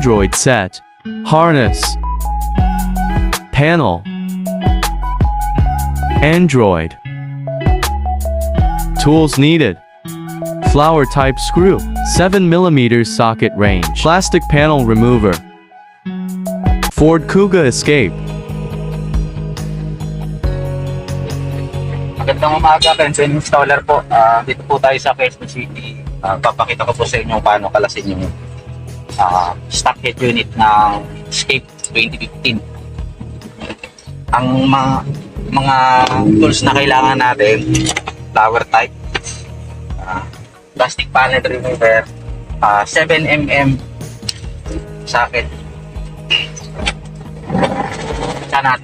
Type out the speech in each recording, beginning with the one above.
Android set. Harness. Panel. Android. Tools needed. Flower type screw. 7mm socket range. Plastic panel remover. Ford Kuga Escape. Magandang umaga, Kenken installer po. Dito po tayo sa Quezon City. Papakita ko po sa inyo paano kalasin yung stock head unit ng Escape 2015. Ang mga tools na kailangan natin, flower type, plastic panel remover, 7mm socket, kanat,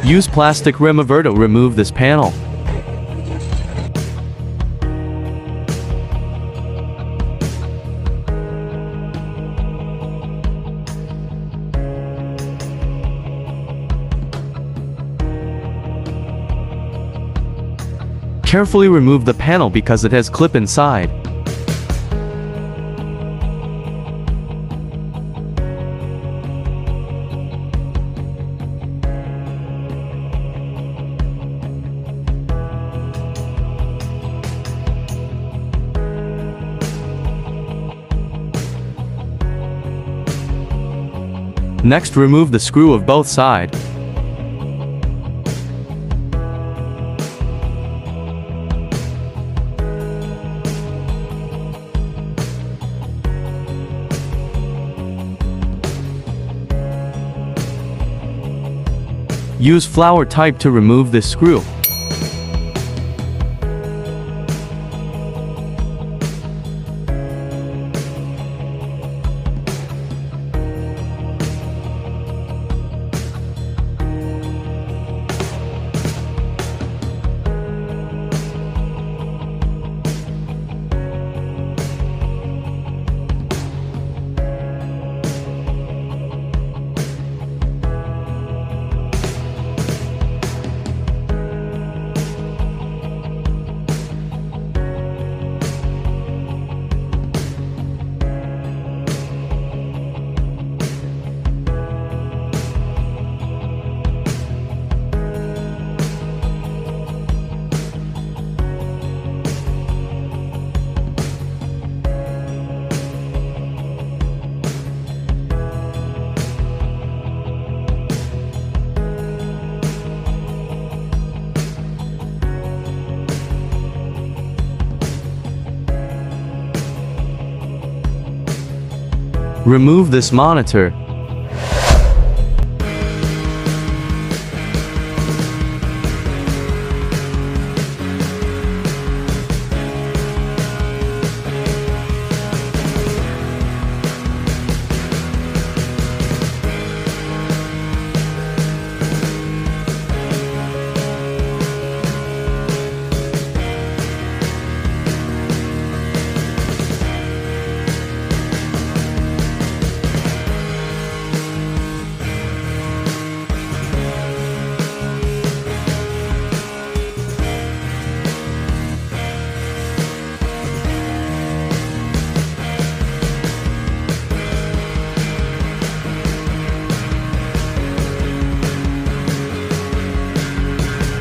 Use plastic remover to remove this panel. Carefully remove the panel because it has clip inside. Next, remove the screw of both sides. Use flower type to remove this screw. Remove this monitor.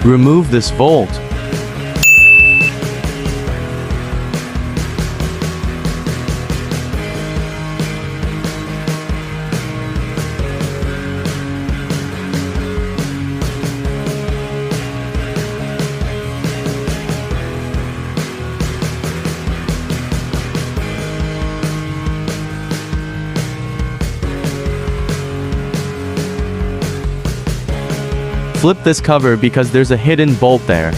Remove this bolt. Flip this cover because there's a hidden bolt there.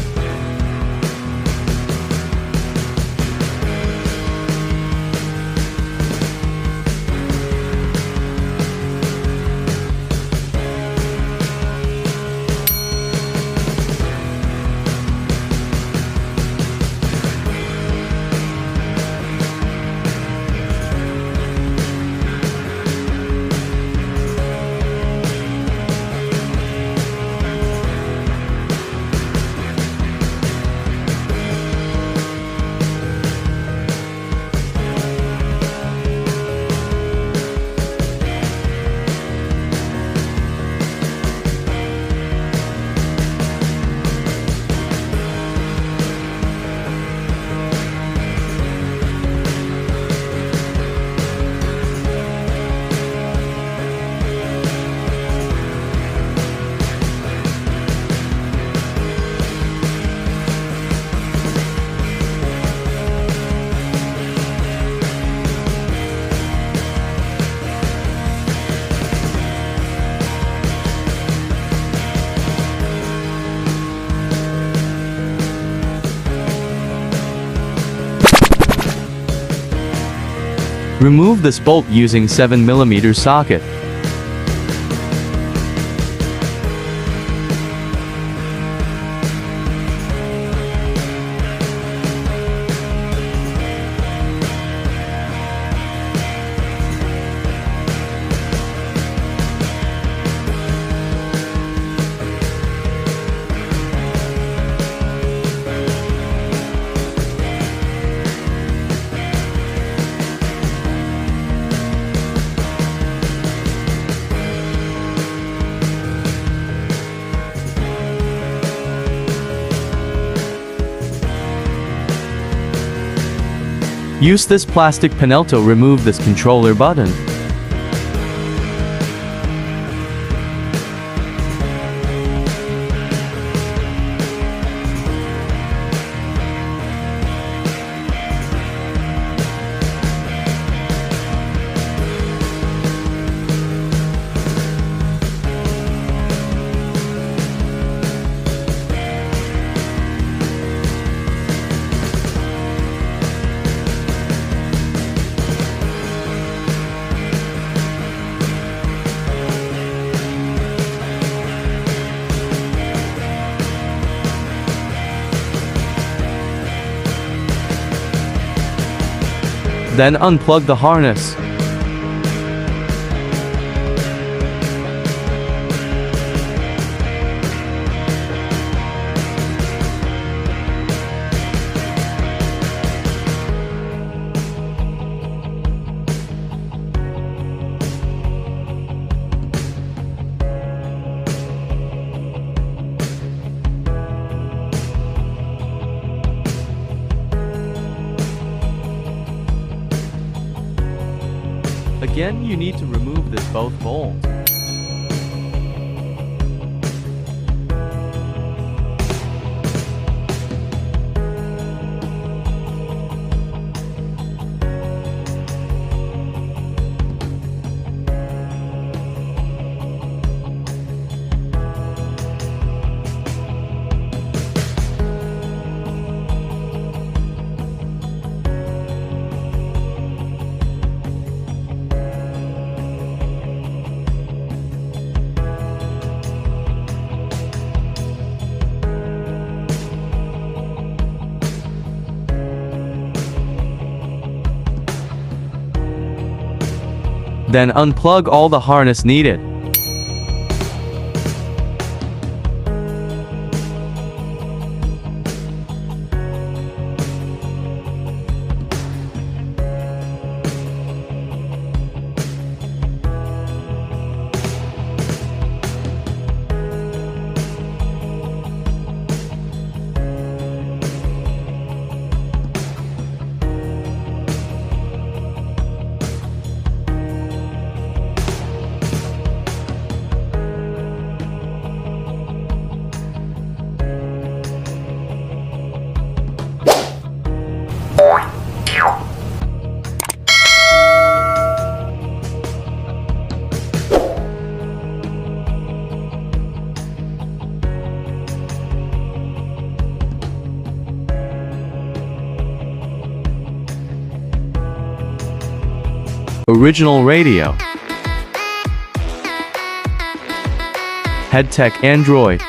Remove this bolt using 7mm socket. Use this plastic panel to remove this controller button. Then unplug the harness. Again, you need to remove this both bolts. Then unplug all the harness needed. Original radio. HeadTech Android.